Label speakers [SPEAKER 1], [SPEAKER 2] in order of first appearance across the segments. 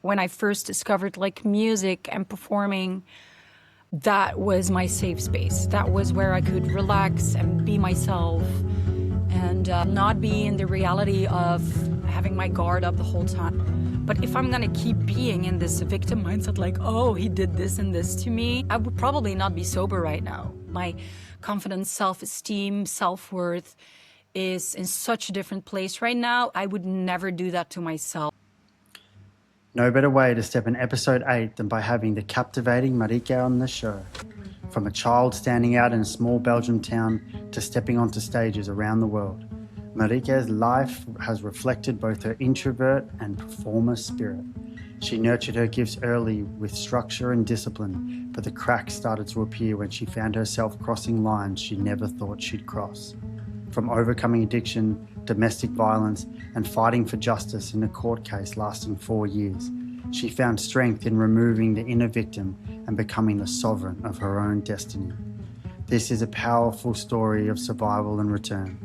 [SPEAKER 1] when I first discovered like music and performing, that was my safe space. That was where I could relax and be myself and not be in the reality of having my guard up the whole time. But if I'm gonna keep being in this victim mindset, like, oh, he did this and this to me, I would probably not be sober right now. My confidence, self-esteem, self-worth is in such a different place right now. I would never do that to myself.
[SPEAKER 2] No better way to step in episode 8 than by having the captivating Marieke on the show. From a child standing out in a small Belgian town to stepping onto stages around the world, Marieke's life has reflected both her introvert and performer spirit. She nurtured her gifts early with structure and discipline, but the cracks started to appear when she found herself crossing lines she never thought she'd cross. From overcoming addiction, domestic violence, and fighting for justice in a court case lasting 4 years, she found strength in removing the inner victim and becoming the sovereign of her own destiny. This is a powerful story of survival and return.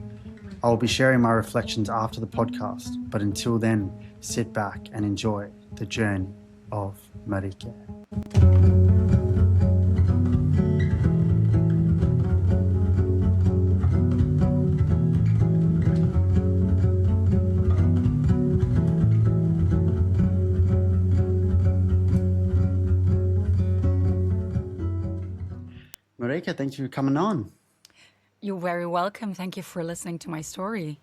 [SPEAKER 2] I will be sharing my reflections after the podcast, but until then, sit back and enjoy the journey of Marieke. Marieke, thank you for coming on.
[SPEAKER 1] You're very welcome. Thank you for listening to my story.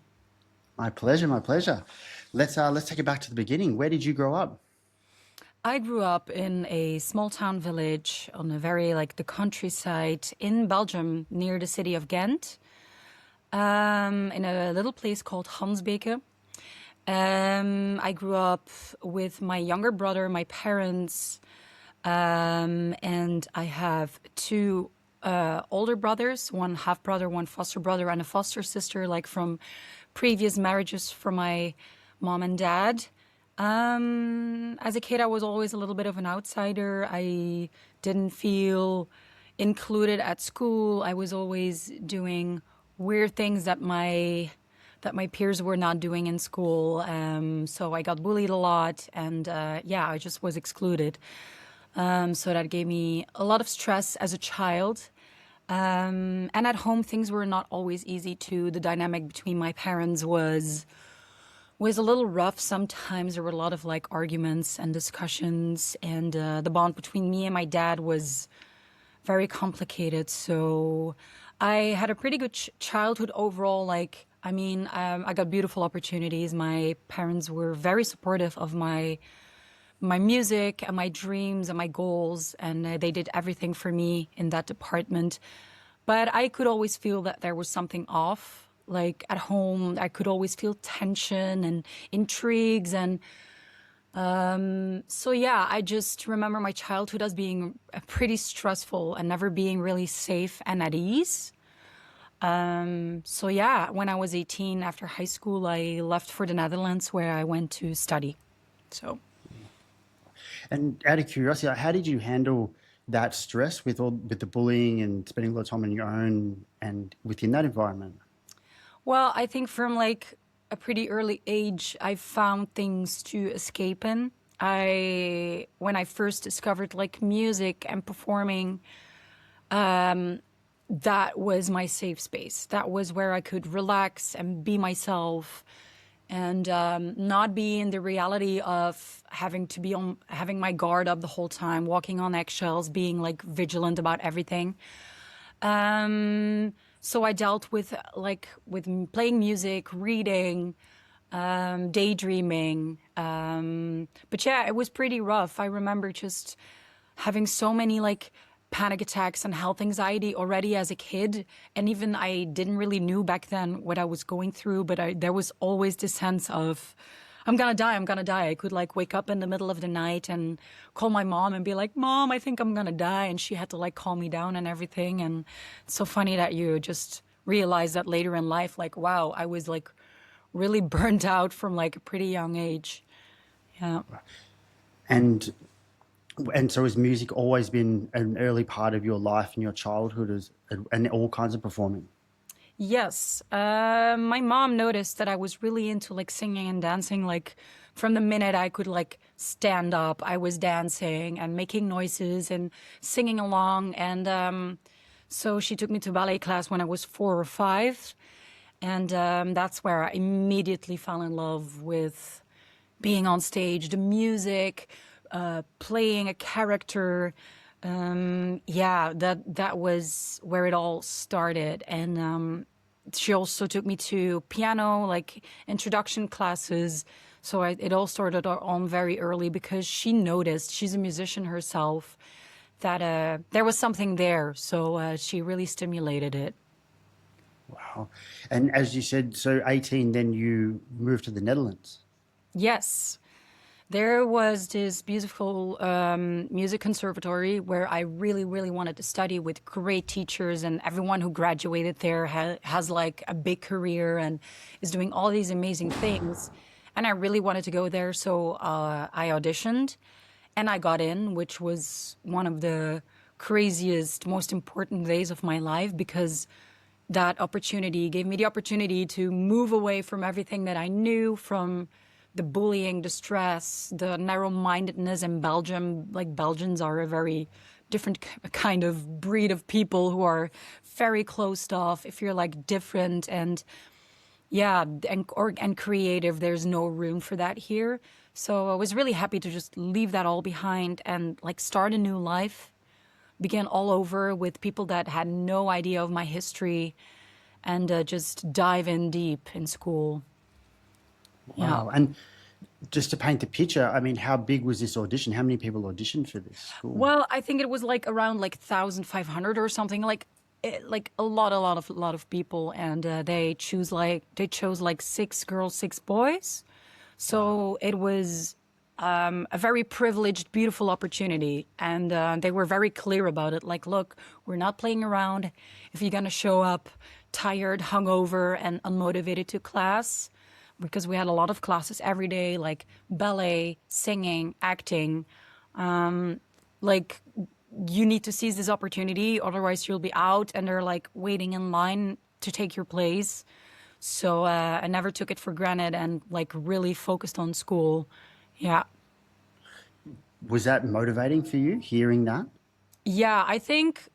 [SPEAKER 2] My pleasure, my pleasure. Let's take it back to the beginning. Where did you grow up?
[SPEAKER 1] I grew up in a small town village on a very the countryside in Belgium near the city of Ghent, in a little place called Hansbeke. I grew up with my younger brother, my parents, and I have two older brothers, one half brother, one foster brother, and a foster sister, from previous marriages from my mom and dad. As a kid, I was always a little bit of an outsider. I didn't feel included at school. I was always doing weird things that my peers were not doing in school. So I got bullied a lot, and I just was excluded. So that gave me a lot of stress as a child. And at home, things were not always easy too. The dynamic between my parents was a little rough. Sometimes there were a lot of arguments and discussions, and the bond between me and my dad was very complicated. So I had a pretty good childhood overall. I got beautiful opportunities. My parents were very supportive of my music and my dreams and my goals, and they did everything for me in that department. But I could always feel that there was something off. At home, I could always feel tension and intrigues. And I just remember my childhood as being pretty stressful and never being really safe and at ease. When I was 18, after high school, I left for the Netherlands, where I went to study. So.
[SPEAKER 2] And out of curiosity, how did you handle that stress with the bullying and spending a lot of time on your own and within that environment?
[SPEAKER 1] Well, I think from a pretty early age, I found things to escape in. When I first discovered music and performing, that was my safe space. That was where I could relax and be myself, and not be in the reality of having my guard up the whole time, walking on eggshells, being vigilant about everything. So I dealt with playing music, reading, daydreaming. But it was pretty rough. I remember just having so many panic attacks and health anxiety already as a kid. And even I didn't really knew back then what I was going through, but there was always this sense of, I'm gonna die. I could wake up in the middle of the night and call my mom and be like, Mom, I think I'm gonna die. And she had to calm me down and everything. And it's so funny that you just realize that later in life, wow, I was really burnt out from a pretty young age. Yeah.
[SPEAKER 2] And so has music always been an early part of your life and your childhood and all kinds of performing?
[SPEAKER 1] Yes. My mom noticed that I was really into singing and dancing from the minute I could like stand up, I was dancing and making noises and singing along. And so she took me to ballet class when I was 4 or 5. And that's where I immediately fell in love with being on stage, the music, playing a character. Yeah, that was where it all started. And she also took me to piano, like introduction classes. So it all started on very early because she noticed, she's a musician herself, that there was something there. So she really stimulated it.
[SPEAKER 2] Wow. And as you said, so 18, then you moved to the Netherlands.
[SPEAKER 1] Yes. There was this beautiful music conservatory where I really, really wanted to study with great teachers, and everyone who graduated there has like a big career and is doing all these amazing things. And I really wanted to go there, so I auditioned and I got in, which was one of the craziest, most important days of my life because that opportunity gave me the opportunity to move away from everything that I knew, from the bullying, the stress, the narrow-mindedness in Belgium. Like Belgians are a very different kind of breed of people who are very closed off. If you're like different and yeah, and creative, there's no room for that here. So I was really happy to just leave that all behind and like start a new life, begin all over with people that had no idea of my history, and just dive in deep in school. Yeah.
[SPEAKER 2] Wow. And just to paint the picture, I mean, how big was this audition? How many people auditioned for this school?
[SPEAKER 1] Well, I think it was like around like 1,500 or something, like like a lot of people, and they chose like 6 girls, 6 boys. So it was a very privileged, beautiful opportunity, and they were very clear about it. Like, look, we're not playing around. If you're gonna show up tired, hungover, and unmotivated to class, because we had a lot of classes every day, like ballet, singing, acting. Like, you need to seize this opportunity, otherwise you'll be out, and they're like waiting in line to take your place. So I never took it for granted and like really focused on school. Yeah.
[SPEAKER 2] Was that motivating for you, hearing that?
[SPEAKER 1] Yeah, I think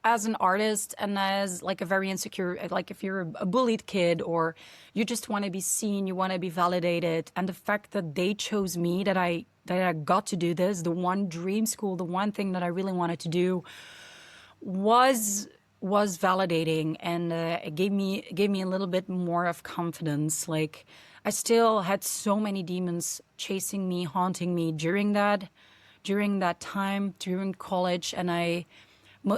[SPEAKER 1] as an artist and as like a very insecure, like if you're a bullied kid or you just want to be seen, you want to be validated, and the fact that they chose me, that I got to do this, the one dream school, the one thing that I really wanted to do, was was validating, and it gave me a little bit more of confidence. Like, I still had so many demons chasing me, haunting me during that time during college, and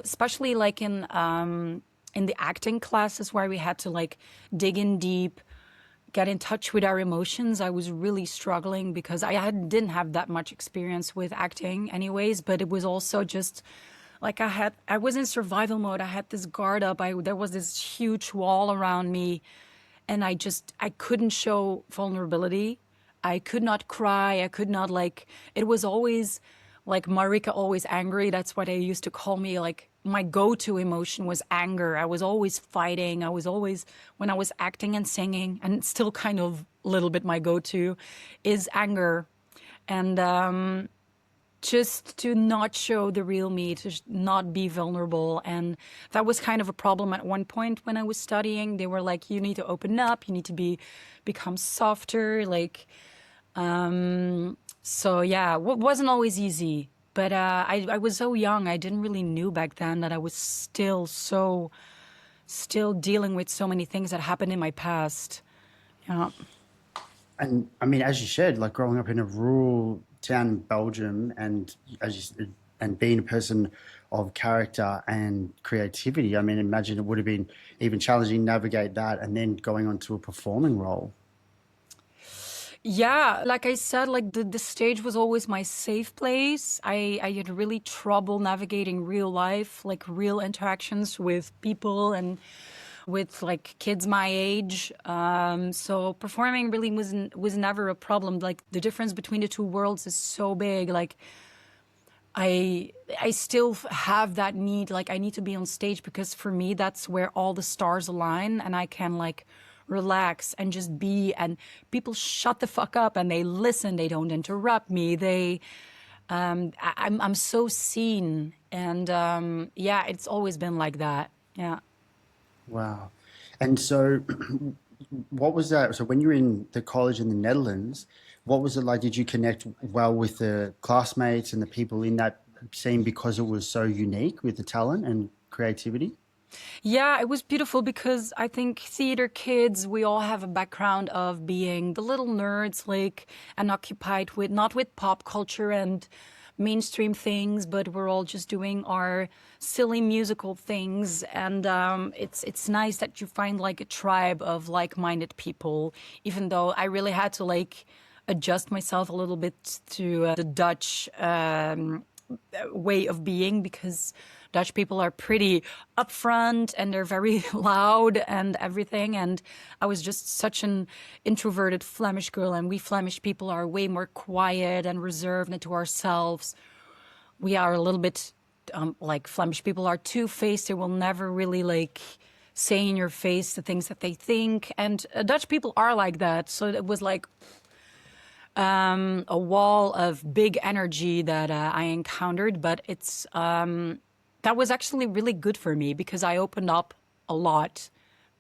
[SPEAKER 1] especially like in the acting classes where we had to like dig in deep, get in touch with our emotions. I was really struggling because didn't have that much experience with acting anyways, but it was also just like I was in survival mode. I had this guard up. There was this huge wall around me, and I couldn't show vulnerability. I could not cry. I could not, like, it was always like Marieke, always angry. That's what they used to call me. Like, my go-to emotion was anger. I was always fighting. I was always, when I was acting and singing, and it's still kind of a little bit my go-to, is anger. And just to not show the real me, to not be vulnerable. And that was kind of a problem at one point when I was studying. They were like, you need to open up, you need to become softer. Like, so yeah, wasn't always easy. But I was so young, I didn't really knew back then that I was still dealing with so many things that happened in my past. Yeah.
[SPEAKER 2] And I mean, as you said, like growing up in a rural town in Belgium, and as you said, and being a person of character and creativity, I mean, imagine it would have been even challenging to navigate that and then going on to a performing role.
[SPEAKER 1] Yeah, like I said, like the stage was always my safe place. I had really trouble navigating real life, like real interactions with people and with like kids my age. So performing really was never a problem. Like, the difference between the two worlds is so big. Like, I still have that need. Like, I need to be on stage because for me that's where all the stars align, and I can like relax and just be. And people shut the fuck up and they listen. They don't interrupt me. I'm so seen. And yeah, it's always been like that. Yeah.
[SPEAKER 2] Wow. And so, what was that? So, when you were in the college in the Netherlands, what was it like? Did you connect well with the classmates and the people in that scene because it was so unique with the talent and creativity?
[SPEAKER 1] Yeah, it was beautiful because I think theater kids, we all have a background of being the little nerds, like, and occupied with not with pop culture and mainstream things, but we're all just doing our silly musical things. And it's nice that you find like a tribe of like-minded people, even though I really had to like adjust myself a little bit to the Dutch way of being because Dutch people are pretty upfront and they're very loud and everything. And I was just such an introverted Flemish girl, and we Flemish people are way more quiet and reserved and to ourselves. We are a little bit like Flemish people are two-faced. They will never really like say in your face the things that they think. And Dutch people are like that. So it was like a wall of big energy that I encountered, but that was actually really good for me because I opened up a lot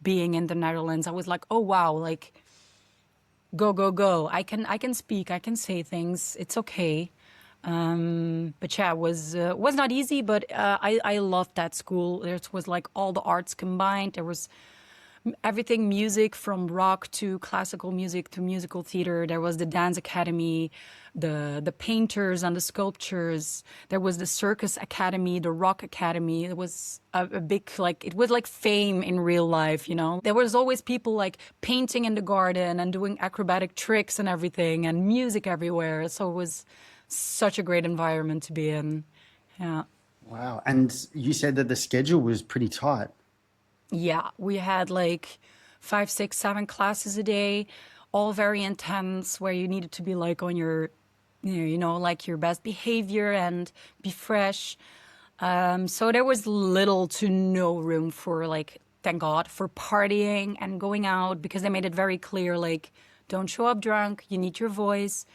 [SPEAKER 1] being in the Netherlands. I was like, oh wow, like go go go. I can speak, I can say things. It's okay. But yeah, it was not easy, but I loved that school. It was like all the arts combined. There was everything music from rock to classical music to musical theater. There was the dance academy, the painters and the sculptures. There was the circus academy, the rock academy. It was a big, like, it was like fame in real life, you know. There was always people like painting in the garden and doing acrobatic tricks and everything and music everywhere. So it was such a great environment to be in. Yeah.
[SPEAKER 2] Wow. And you said that the schedule was pretty tight.
[SPEAKER 1] Yeah, we had like 5, 6, 7 classes a day, all very intense, where you needed to be like on your, like your best behavior and be fresh. So there was little to no room for like, thank God, for partying and going out because they made it very clear, like, don't show up drunk. You need your voice.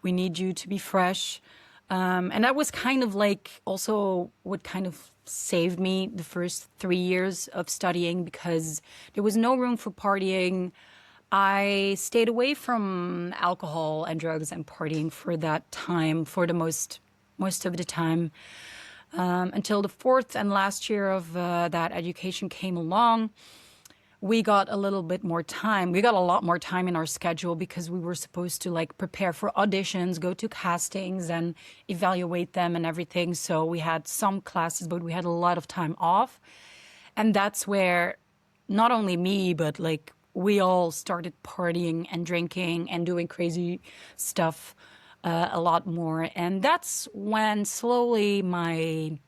[SPEAKER 1] We need you to be fresh. And that was kind of like also what kind of saved me the first 3 years of studying because there was no room for partying. I stayed away from alcohol and drugs and partying for that time, for the most of the time, until the fourth and last year of that education came along. We got a little bit more time. We got a lot more time in our schedule because we were supposed to like prepare for auditions, go to castings and evaluate them and everything. So we had some classes, but we had a lot of time off. And that's where not only me, but like we all started partying and drinking and doing crazy stuff a lot more. And that's when slowly my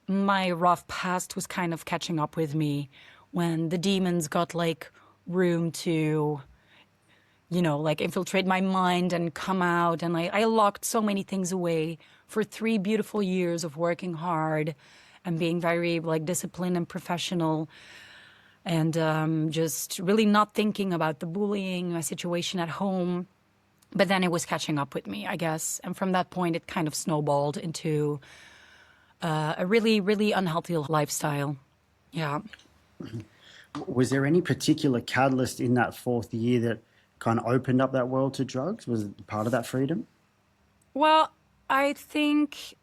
[SPEAKER 1] rough past was kind of catching up with me, when the demons got like room to, like infiltrate my mind and come out. And I locked so many things away for 3 beautiful years of working hard and being very like disciplined and professional and just really not thinking about the bullying, my situation at home. But then it was catching up with me, I guess. And from that point, it kind of snowballed into a really, really unhealthy lifestyle. Yeah.
[SPEAKER 2] Was there any particular catalyst in that fourth year that kind of opened up that world to drugs? Was it part of that freedom?
[SPEAKER 1] Well, I think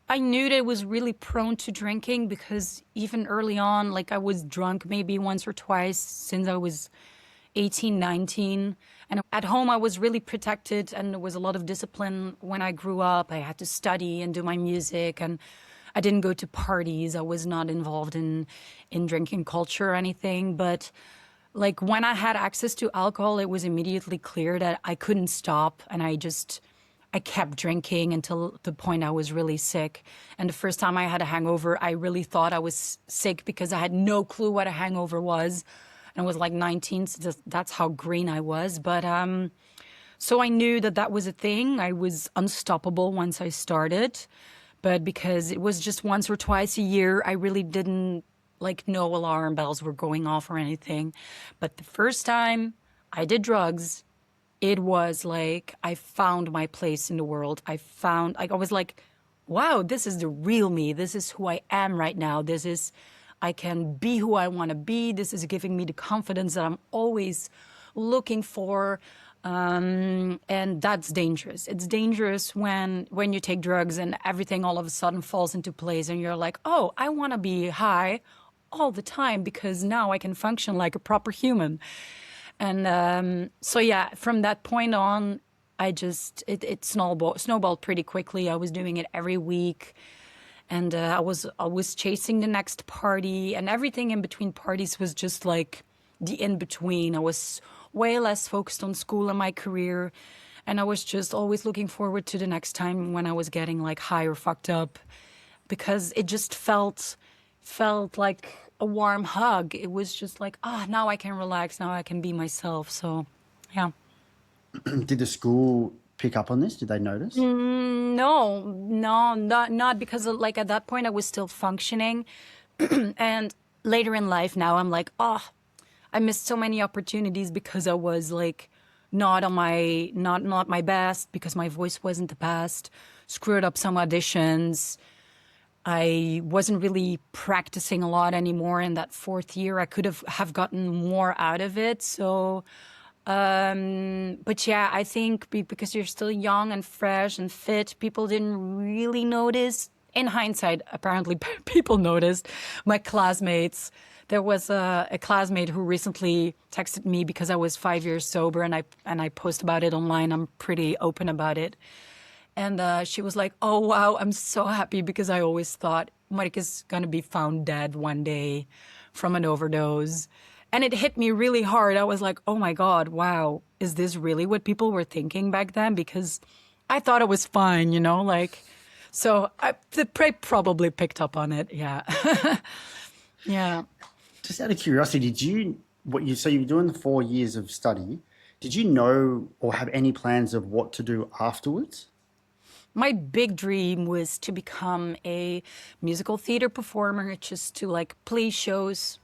[SPEAKER 1] I knew that I was really prone to drinking because even early on, like I was drunk maybe once or twice since I was 18, 19. And at home, I was really protected and there was a lot of discipline when I grew up. I had to study and do my music and I didn't go to parties. I was not involved in drinking culture or anything. But like when I had access to alcohol, it was immediately clear that I couldn't stop. And I kept drinking until the point I was really sick. And the first time I had a hangover, I really thought I was sick because I had no clue what a hangover was. And I was like 19, so that's how green I was. But so I knew that was a thing. I was unstoppable once I started. But because it was just once or twice a year, I really didn't like no alarm bells were going off or anything. But the first time I did drugs, it was like I found my place in the world. I was like, wow, this is the real me. This is who I am right now. I can be who I want to be. This is giving me the confidence that I'm always looking for. And that's dangerous. It's dangerous when you take drugs and everything all of a sudden falls into place and you're like, oh, I want to be high all the time because now I can function like a proper human. And so, yeah, from that point on, it snowballed pretty quickly. I was doing it every week. And I was chasing the next party, and everything in between parties was just like the in between. I was way less focused on school and my career, and I was just always looking forward to the next time when I was getting like high or fucked up, because it just felt like a warm hug. It was just like, now I can relax, now I can be myself. So, yeah.
[SPEAKER 2] Did the school pick up on this? Did they notice?
[SPEAKER 1] No, not because like at that point I was still functioning, and later in life now I'm like, I missed so many opportunities because I was like not my best, because my voice wasn't the best, screwed up some auditions. I wasn't really practicing a lot anymore in that fourth year. I could have gotten more out of it. So, but yeah, I think because you're still young and fresh and fit, people didn't really notice. In hindsight, apparently people noticed. My classmates, there was a classmate who recently texted me because I was 5 years sober, and I post about it online. I'm pretty open about it. And she was like, oh, wow, I'm so happy, because I always thought Marieke's going to be found dead one day from an overdose. And it hit me really hard. I was like, oh, my God, wow, is this really what people were thinking back then? Because I thought it was fine, like, so they probably picked up on it. Yeah. Yeah.
[SPEAKER 2] Just out of curiosity, so you were doing the 4 years of study. Did you know or have any plans of what to do afterwards?
[SPEAKER 1] My big dream was to become a musical theater performer, just to like play shows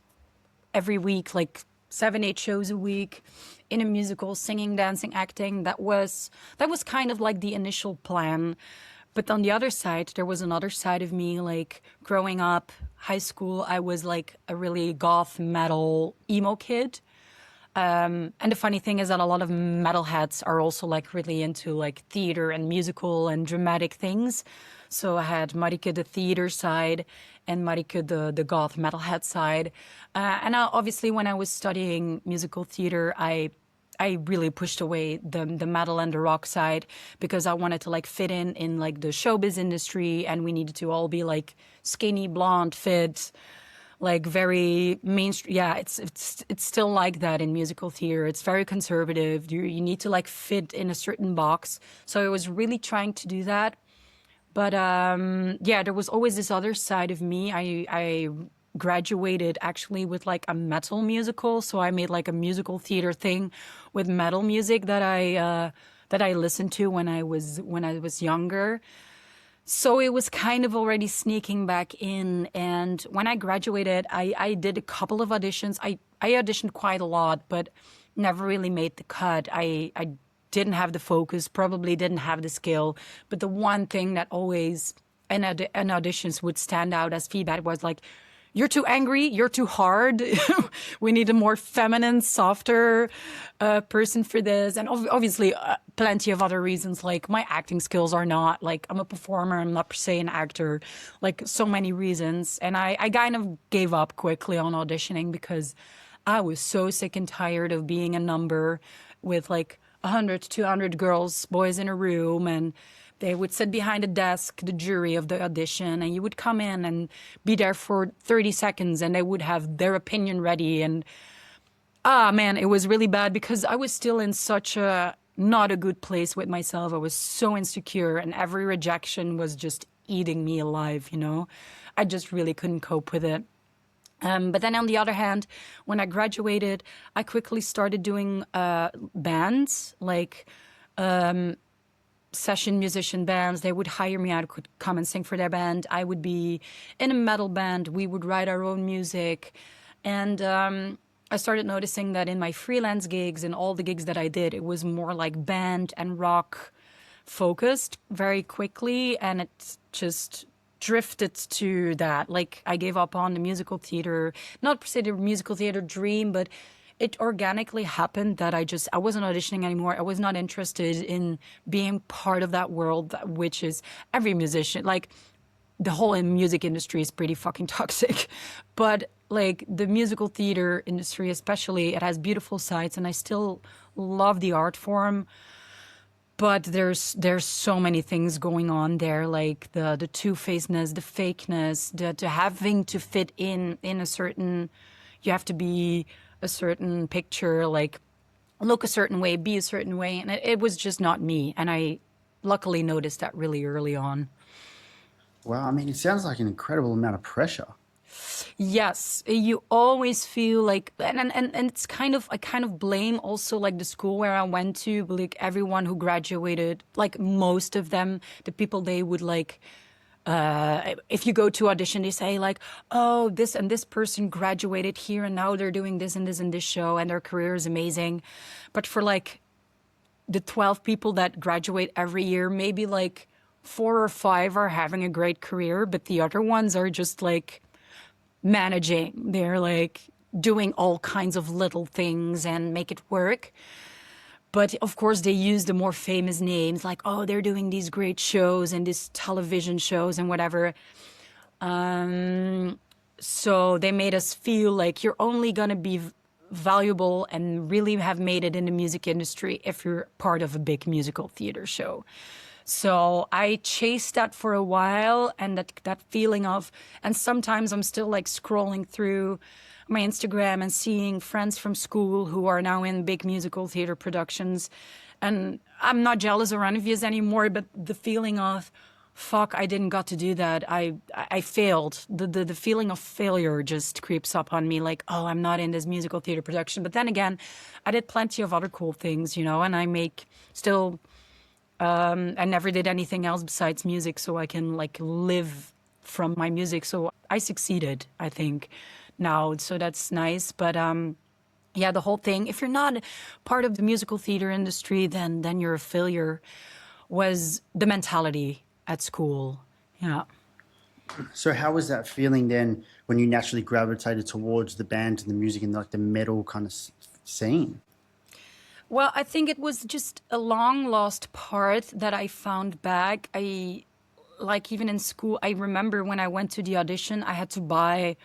[SPEAKER 1] every week, like 7-8 shows a week in a musical, singing, dancing, acting. That was kind of like the initial plan. But on the other side, there was another side of me, like growing up, high school, I was like a really goth metal emo kid. And the funny thing is that a lot of metalheads are also like really into like theater and musical and dramatic things. So I had Marieke the theater side and Marieke the goth metalhead side. And obviously when I was studying musical theater, I really pushed away the metal and the rock side, because I wanted to like fit in like the showbiz industry, and we needed to all be like skinny, blonde, fit, like very mainstream. Yeah, it's still like that in musical theater. It's very conservative. You need to like fit in a certain box. So I was really trying to do that. But yeah, there was always this other side of me. I graduated actually with like a metal musical, so I made like a musical theater thing with metal music that I listened to when I was younger. So it was kind of already sneaking back in. And when I graduated, I did a couple of auditions. I auditioned quite a lot, but never really made the cut. I didn't have the focus, probably didn't have the skill. But the one thing that always in auditions would stand out as feedback was like, you're too angry, you're too hard. We need a more feminine, softer person for this. And obviously, plenty of other reasons, like my acting skills are not, like I'm a performer, I'm not per se an actor, like so many reasons. And I kind of gave up quickly on auditioning, because I was so sick and tired of being a number with like 100 to 200 girls, boys in a room, and they would sit behind a desk, the jury of the audition, and you would come in and be there for 30 seconds and they would have their opinion ready. And man, it was really bad, because I was still in such a not a good place with myself. I was so insecure, and every rejection was just eating me alive, I just really couldn't cope with it. But then on the other hand, when I graduated, I quickly started doing bands, like session musician bands. They would hire me. I could come and sing for their band. I would be in a metal band. We would write our own music. And I started noticing that in my freelance gigs and all the gigs that I did, it was more like band and rock focused very quickly. And it just drifted to that. Like, I gave up on the musical theater, not per se the musical theater dream, but it organically happened that I wasn't auditioning anymore. I was not interested in being part of that world, which is every musician. Like, the whole music industry is pretty fucking toxic. But like the musical theater industry, especially, it has beautiful sides, and I still love the art form. But there's so many things going on there, like the two-facedness, the fakeness, the having to fit in a certain, you have to be a certain picture, like look a certain way, be a certain way, and it was just not me. And I luckily noticed that really early on.
[SPEAKER 2] Wow, I mean, it sounds like an incredible amount of pressure.
[SPEAKER 1] Yes, you always feel like, and it's kind of, I kind of blame also like the school where I went to, like everyone who graduated, like most of them, the people they would like, if you go to audition, they say like, oh, this and this person graduated here and now they're doing this and this and this show and their career is amazing. But for like the 12 people that graduate every year, maybe like 4 or 5 are having a great career, but the other ones are just like managing. They're like doing all kinds of little things and make it work. But of course, they use the more famous names, like, oh, they're doing these great shows and these television shows and whatever. So they made us feel like you're only going to be valuable and really have made it in the music industry if you're part of a big musical theater show. So I chased that for a while, and that feeling of, and sometimes I'm still like scrolling through my Instagram and seeing friends from school who are now in big musical theater productions. And I'm not jealous or envious anymore, but the feeling of, fuck, I didn't got to do that. I failed. The feeling of failure just creeps up on me, like, oh, I'm not in this musical theater production. But then again, I did plenty of other cool things, you know, and I make still, I never did anything else besides music, so I can like live from my music. So I succeeded, I think, now. So that's nice. But yeah, the whole thing, if you're not part of the musical theater industry, then you're a failure, was the mentality at school. Yeah.
[SPEAKER 2] So how was that feeling then when you naturally gravitated towards the band and the music and like the metal kind of scene?
[SPEAKER 1] Well, I think it was just a long lost part that I found back. I, like, even in school, I remember when I went to the audition, I had to buy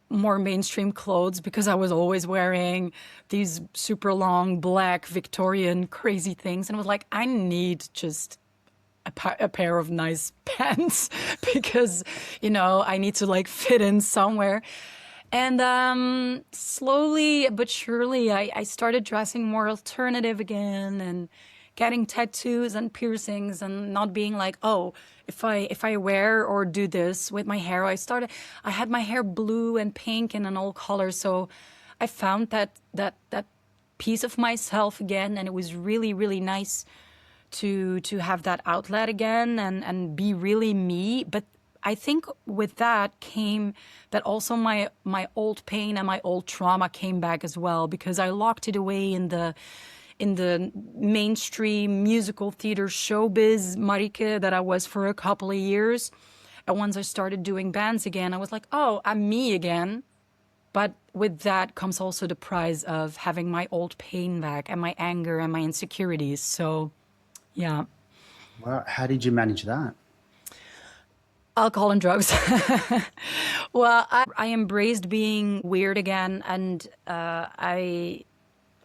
[SPEAKER 1] more mainstream clothes because I was always wearing these super long black Victorian crazy things. And I was like, I need just a pair of nice pants because, you know, I need to like fit in somewhere. And slowly but surely, I started dressing more alternative again and getting tattoos and piercings and not being like, oh, if I wear or do this with my hair, I had my hair blue and pink and in all colors. So I found that piece of myself again, and it was really, really nice to have that outlet again and be really me. But I think with that came that also my old pain and my old trauma came back as well, because I locked it away in the mainstream musical theater showbiz Marieke that I was for a couple of years. And once I started doing bands again, I was like, oh, I'm me again. But with that comes also the prize of having my old pain back and my anger and my insecurities. So, yeah.
[SPEAKER 2] Well, how did you manage that?
[SPEAKER 1] Alcohol and drugs. Well, I embraced being weird again, and I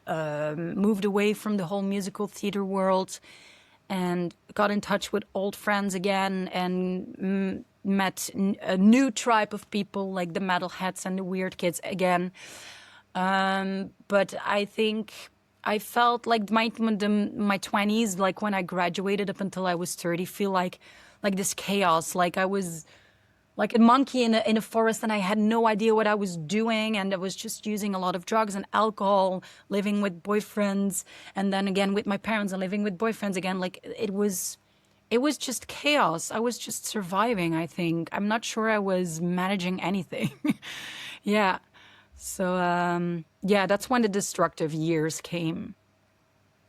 [SPEAKER 1] moved away from the whole musical theater world and got in touch with old friends again and met a new tribe of people like the metalheads and the weird kids again. But I think I felt like my 20s, like when I graduated up until I was 30, feel like this chaos. Like I was like a monkey in a forest, and I had no idea what I was doing, and I was just using a lot of drugs and alcohol, living with boyfriends, and then again with my parents and living with boyfriends again. Like it was just chaos. I was just surviving, I think. I'm not sure I was managing anything. Yeah. So yeah, that's when the destructive years came.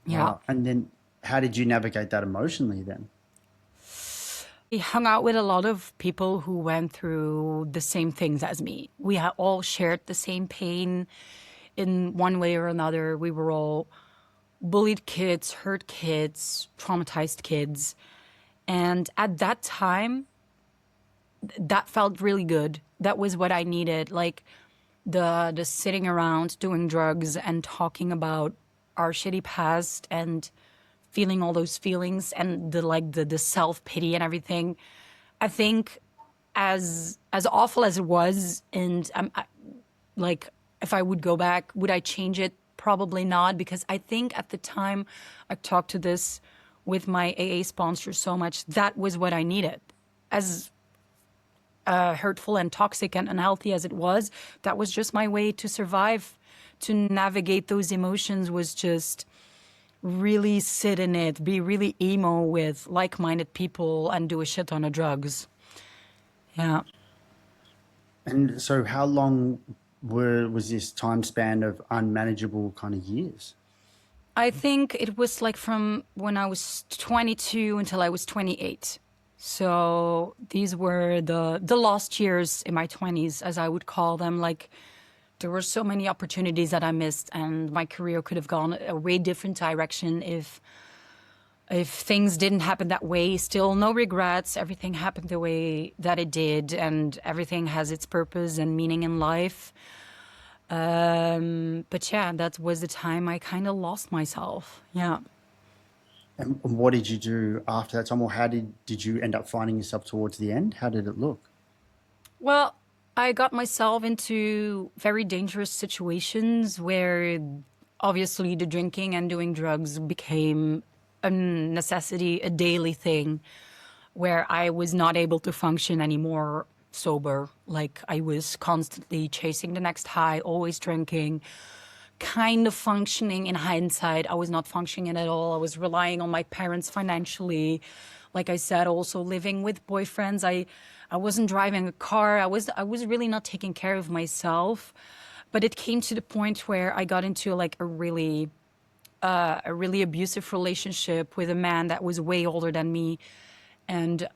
[SPEAKER 1] Yeah.
[SPEAKER 2] Wow. And then how did you navigate that emotionally then?
[SPEAKER 1] I hung out with a lot of people who went through the same things as me. We had all shared the same pain in one way or another. We were all bullied kids, hurt kids, traumatized kids. And at that time, that felt really good. That was what I needed. Like the sitting around doing drugs and talking about our shitty past and feeling all those feelings and the self-pity and everything. I think as awful as it was, and like if I would go back, would I change it? Probably not, because I think at the time I talked to this with my AA sponsor so much, that was what I needed. As hurtful and toxic and unhealthy as it was, that was just my way to survive, to navigate those emotions, was just really sit in it, be really emo with like-minded people and do a shit ton of drugs. Yeah.
[SPEAKER 2] And so how long was this time span of unmanageable kind of years?
[SPEAKER 1] I think it was like from when I was 22 until I was 28. So these were the lost years in my 20s, as I would call them. Like there were so many opportunities that I missed, and my career could have gone a way different direction if things didn't happen that way. Still, no regrets. Everything happened the way that it did, and everything has its purpose and meaning in life. But yeah, that was the time I kind of lost myself. Yeah.
[SPEAKER 2] And what did you do after that time, or how did you end up finding yourself towards the end? How did it look?
[SPEAKER 1] Well, I got myself into very dangerous situations where obviously the drinking and doing drugs became a necessity, a daily thing, where I was not able to function anymore sober. Like I was constantly chasing the next high, always drinking, kind of functioning. In hindsight, I was not functioning at all. I was relying on my parents financially. Like I said, also living with boyfriends. I wasn't driving a car. I was really not taking care of myself. But it came to the point where I got into like a really abusive relationship with a man that was way older than me. And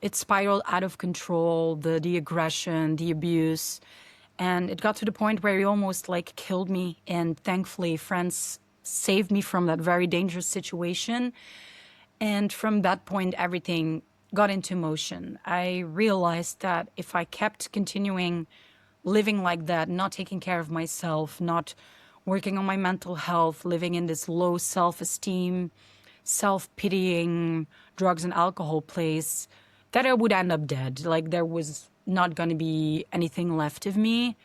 [SPEAKER 1] it spiraled out of control, the aggression, the abuse. And it got to the point where he almost like killed me. And thankfully, friends saved me from that very dangerous situation. And from that point, everything got into motion. I realized that if I kept continuing living like that, not taking care of myself, not working on my mental health, living in this low self-esteem, self-pitying drugs and alcohol place, that I would end up dead. Like there was not going to be anything left of me.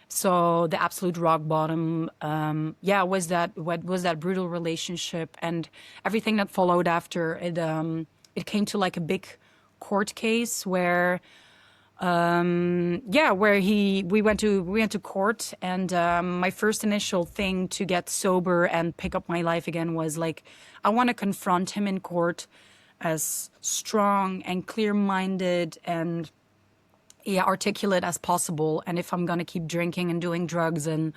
[SPEAKER 1] So the absolute rock bottom, yeah, was that brutal relationship and everything that followed after it. It came to like a big court case where, yeah, where we went to court, and my first initial thing to get sober and pick up my life again was like, I want to confront him in court as strong and clear-minded and yeah, articulate as possible. And if I'm going to keep drinking and doing drugs and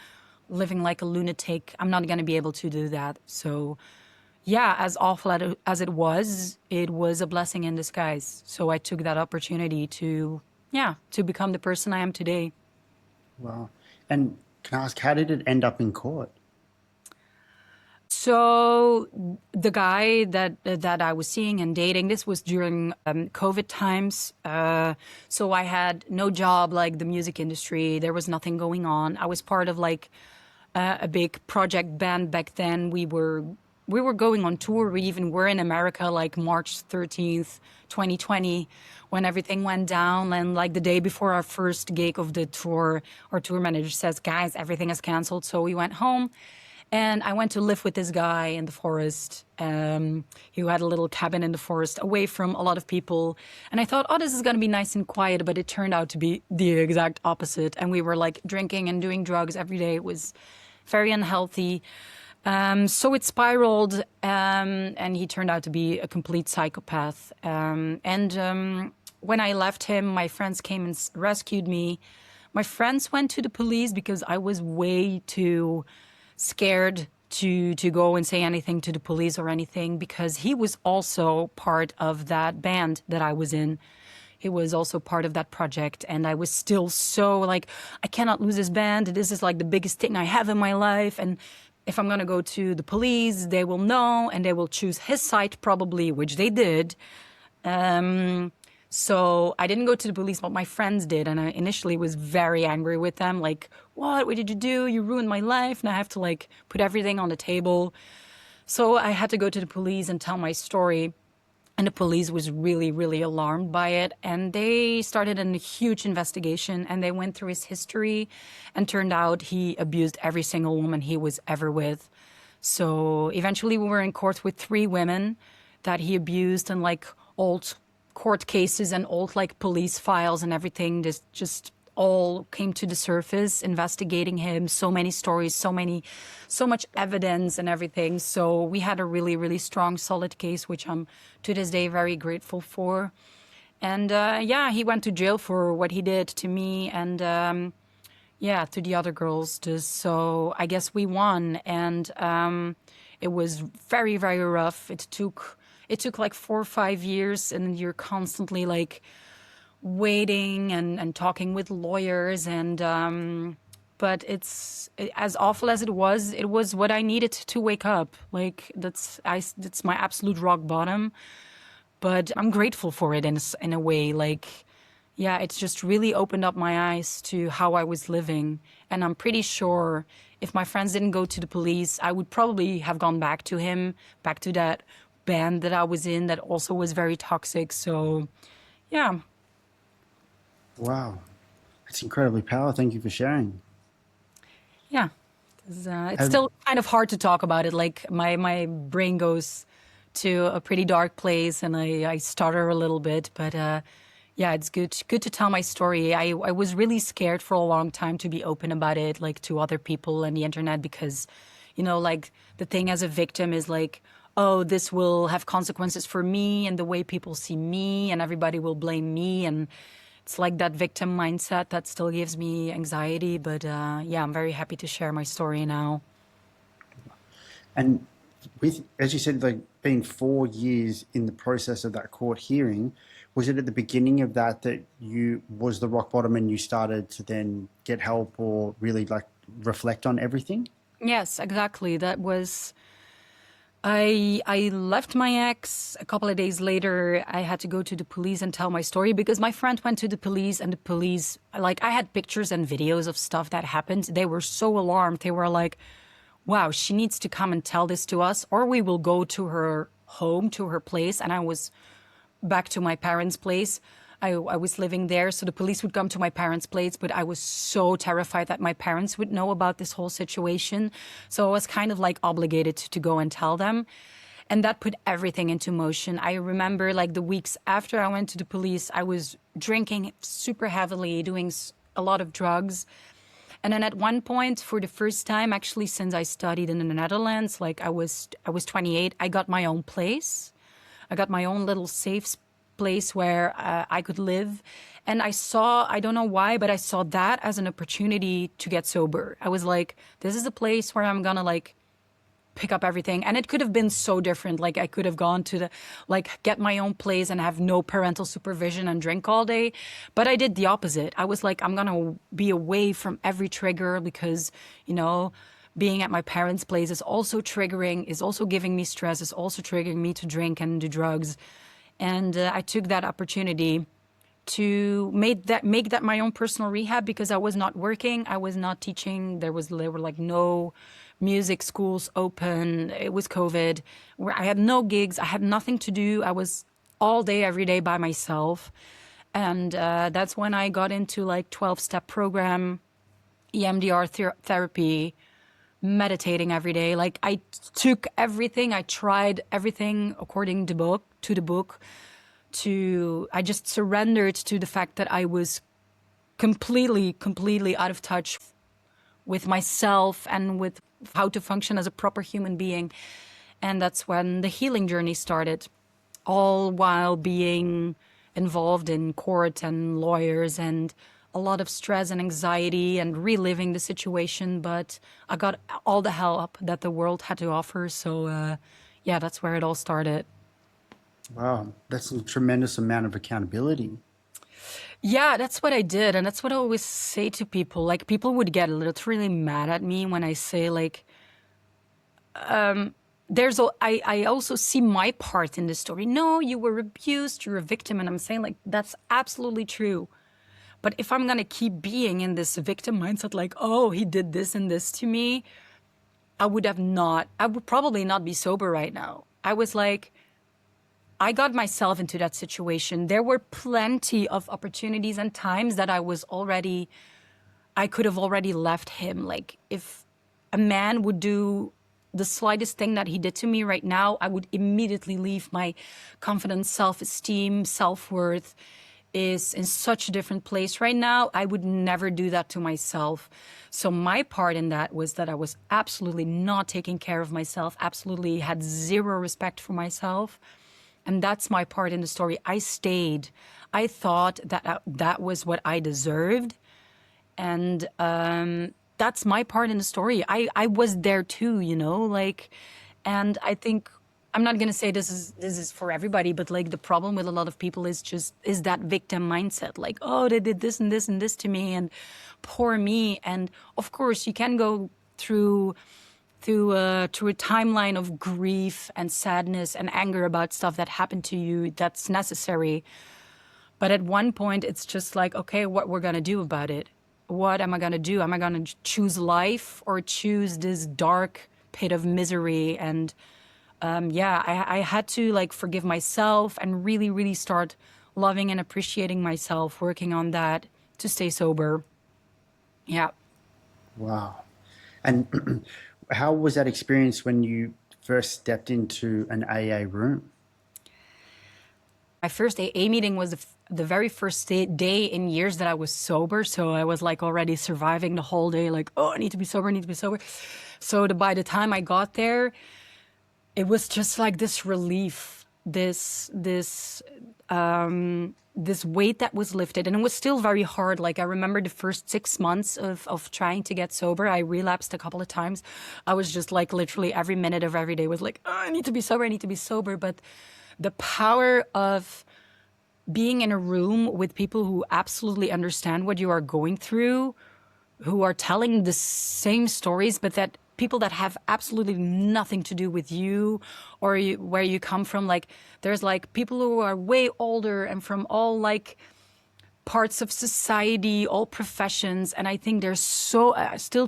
[SPEAKER 1] living like a lunatic, I'm not going to be able to do that. So, yeah, as awful as it was a blessing in disguise. So I took that opportunity to, yeah, to become the person I am today.
[SPEAKER 2] Wow. And can I ask, how did it end up in court?
[SPEAKER 1] So the guy that I was seeing and dating, this was during COVID times. So I had no job, like the music industry. There was nothing going on. I was part of like a big project band back then. We were going on tour. We even were in America like March 13th, 2020, when everything went down. And like the day before our first gig of the tour, our tour manager says, guys, everything is canceled. So we went home. And I went to live with this guy in the forest, who had a little cabin in the forest away from a lot of people. And I thought, oh, this is going to be nice and quiet. But it turned out to be the exact opposite. And we were like drinking and doing drugs every day. It was very unhealthy. So it spiraled, and he turned out to be a complete psychopath. When I left him, my friends came and rescued me. My friends went to the police because I was way too scared to go and say anything to the police or anything, because he was also part of that band that I was in. He was also part of that project, and I was still so like, I cannot lose this band. This is like the biggest thing I have in my life, and if I'm going to go to the police, they will know and they will choose his side probably, which they did. So I didn't go to the police, but my friends did. And I initially was very angry with them. Like, what did you do? You ruined my life. And I have to like put everything on the table. So I had to go to the police and tell my story. And the police was really, really alarmed by it. And they started a huge investigation, and they went through his history, and turned out he abused every single woman he was ever with. So eventually we were in court with 3 women that he abused, and like old court cases and old like police files and everything. This just all came to the surface, investigating him. So many stories, so much evidence and everything. So we had a really, really strong, solid case, which I'm to this day very grateful for. And he went to jail for what he did to me and to the other girls. So I guess we won, and it was very, very rough. It took like 4 or 5 years, and you're constantly like waiting and talking with lawyers, and but as awful as it was what I needed to wake up. Like that's my absolute rock bottom, but I'm grateful for it in a way. Like, yeah, it's just really opened up my eyes to how I was living, and I'm pretty sure if my friends didn't go to the police, I would probably have gone back to him, back to that band that I was in that also was very toxic. So yeah.
[SPEAKER 2] Wow. That's incredibly powerful. Thank you for sharing.
[SPEAKER 1] Yeah. It's still kind of hard to talk about it. Like my brain goes to a pretty dark place, and I stutter a little bit. But it's good to tell my story. I was really scared for a long time to be open about it, like to other people and the internet, because, like the thing as a victim is like, oh, this will have consequences for me and the way people see me, and everybody will blame me. And it's like that victim mindset that still gives me anxiety. But I'm very happy to share my story now.
[SPEAKER 2] And as you said, like being 4 years in the process of that court hearing, was it at the beginning of that you was the rock bottom and you started to then get help or really like reflect on everything?
[SPEAKER 1] Yes, exactly. That was... I left my ex. A couple of days later, I had to go to the police and tell my story, because my friend went to the police, and the police, like, I had pictures and videos of stuff that happened. They were so alarmed. They were like, wow, she needs to come and tell this to us, or we will go to her home, to her place. And I was back to my parents' place. I was living there, so the police would come to my parents' place, but I was so terrified that my parents would know about this whole situation. So I was kind of like obligated to go and tell them. And that put everything into motion. I remember like the weeks after I went to the police, I was drinking super heavily, doing a lot of drugs. And then at one point, for the first time, actually, since I studied in the Netherlands, like I was 28, I got my own place. I got my own little safe place where I could live. And I don't know why, but I saw that as an opportunity to get sober. I was like, this is a place where I'm gonna like pick up everything. And it could have been so different. Like I could have gone to get my own place and have no parental supervision and drink all day. But I did the opposite. I was like, I'm gonna be away from every trigger, because, being at my parents' place is also triggering, is also giving me stress, is also triggering me to drink and do drugs. And I took that opportunity to make that my own personal rehab, because I was not working, I was not teaching. There were like no music schools open. It was COVID. Where I had no gigs. I had nothing to do. I was all day, every day by myself. And that's when I got into like 12-step program, EMDR therapy, meditating every day. Like I took everything, I tried everything according to the book. I just surrendered to the fact that I was completely out of touch with myself and with how to function as a proper human being. And that's when the healing journey started, all while being involved in court and lawyers and a lot of stress and anxiety and reliving the situation. But I got all the help that the world had to offer. So, yeah, that's where it all started.
[SPEAKER 2] Wow, that's a tremendous amount of accountability.
[SPEAKER 1] Yeah, that's what I did. And that's what I always say to people. Like, people would get literally mad at me when I say, like, I also see my part in the story. No, you were abused, you're a victim. And I'm saying, like, that's absolutely true. But if I'm going to keep being in this victim mindset, like, oh, he did this and this to me, I would probably not be sober right now. I was like, I got myself into that situation. There were plenty of opportunities and times that I could have already left him. Like, if a man would do the slightest thing that he did to me right now, I would immediately leave. My confidence, self-esteem, self-worth is in such a different place right now. I would never do that to myself. So my part in that was that I was absolutely not taking care of myself, absolutely had zero respect for myself. And that's my part in the story. I stayed. I thought that that was what I deserved. And that's my part in the story. I was there too, like, and I think I'm not gonna say this is for everybody, but like the problem with a lot of people is that victim mindset. Like, oh, they did this and this and this to me, and poor me. And of course, you can go through a timeline of grief and sadness and anger about stuff that happened to you. That's necessary. But at one point, it's just like, okay, what we're going to do about it? What am I going to do? Am I going to choose life or choose this dark pit of misery? And I had to like forgive myself and really, really start loving and appreciating myself, working on that to stay sober. Yeah.
[SPEAKER 2] Wow. And how was that experience when you first stepped into an AA room?
[SPEAKER 1] My first AA meeting was the very first day in years that I was sober. So I was like already surviving the whole day, like, oh, I need to be sober, I need to be sober. So by the time I got there, it was just like this relief, this weight that was lifted. And it was still very hard. Like, I remember the first 6 months of trying to get sober. I relapsed a couple of times. I was just like literally every minute of every day was like, oh, I need to be sober, I need to be sober. But the power of being in a room with people who absolutely understand what you are going through, who are telling the same stories, but that people that have absolutely nothing to do with you or where you come from. Like, there's like people who are way older and from all like parts of society, all professions. And I think there's still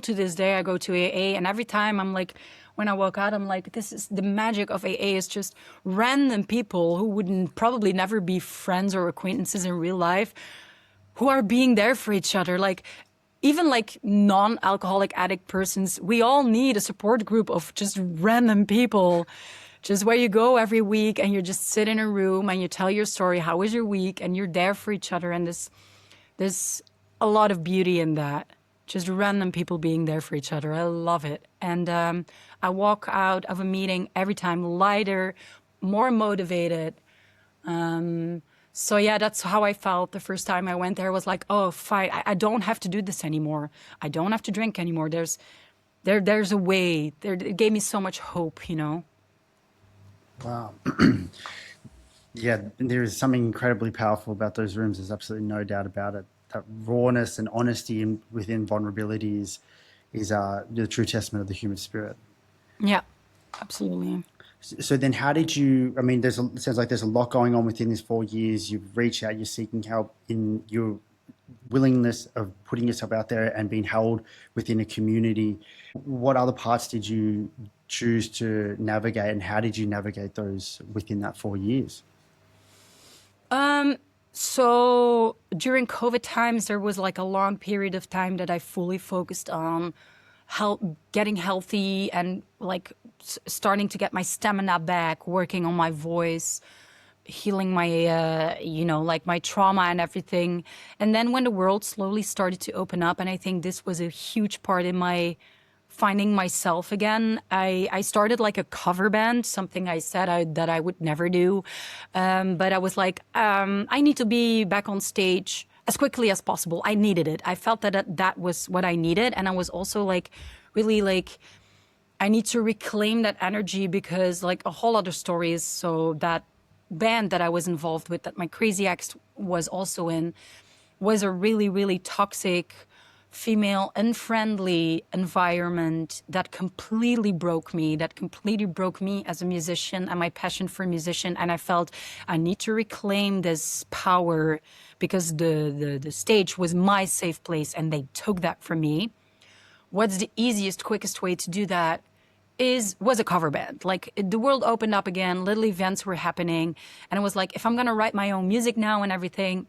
[SPEAKER 1] to this day, I go to AA, and every time I'm like, when I walk out, I'm like, this is the magic of AA, is just random people who wouldn't probably never be friends or acquaintances in real life, who are being there for each other. Like, even like non-alcoholic addict persons, we all need a support group of just random people, just where you go every week and you just sit in a room and you tell your story. How was your week? And you're there for each other. And there's a lot of beauty in that. Just random people being there for each other. I love it. And I walk out of a meeting every time lighter, more motivated. So yeah, that's how I felt the first time I went there. Was like, oh, fine, I don't have to do this anymore. I don't have to drink anymore. There's a way. It gave me so much hope,
[SPEAKER 2] Wow. Yeah, there is something incredibly powerful about those rooms. There's absolutely no doubt about it. That rawness and honesty within vulnerability is the true testament of the human spirit.
[SPEAKER 1] Yeah, absolutely.
[SPEAKER 2] So then how did you, I mean, it sounds like there's a lot going on within this 4 years. You've reached out, you're seeking help in your willingness of putting yourself out there and being held within a community. What other parts did you choose to navigate, and how did you navigate those within that 4 years?
[SPEAKER 1] So during COVID times, there was like a long period of time that I fully focused on getting healthy and like starting to get my stamina back, working on my voice, healing my, like my trauma and everything. And then when the world slowly started to open up, and I think this was a huge part in my finding myself again, I started like a cover band, something I said that I would never do. But I was like, I need to be back on stage as quickly as possible. I needed it. I felt that was what I needed. And I was also like, really like, I need to reclaim that energy because like a whole other story is so that band that I was involved with, that my crazy ex was also in, was a really, really toxic, female, unfriendly environment that completely broke me, as a musician and my passion for musician. And I felt I need to reclaim this power because the stage was my safe place and they took that from me. What's the easiest, quickest way to do that was a cover band. Like the world opened up again, little events were happening, and it was like, if I'm gonna write my own music now and everything,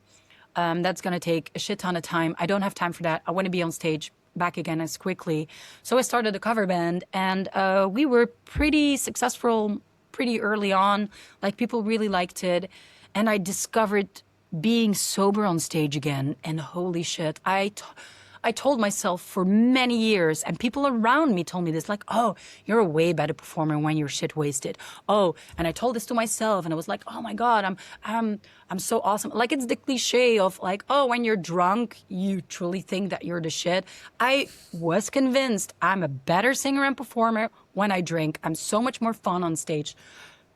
[SPEAKER 1] that's gonna take a shit ton of time. I don't have time for that. I want to be on stage back again as quickly. So I started a cover band, and we were pretty successful pretty early on. Like people really liked it, and I discovered being sober on stage again. And holy shit, I told myself for many years, and people around me told me this, like, oh, you're a way better performer when you're shit wasted. Oh, and I told this to myself, and I was like, oh my God, I'm so awesome. Like, it's the cliche of like, oh, when you're drunk, you truly think that you're the shit. I was convinced I'm a better singer and performer when I drink. I'm so much more fun on stage.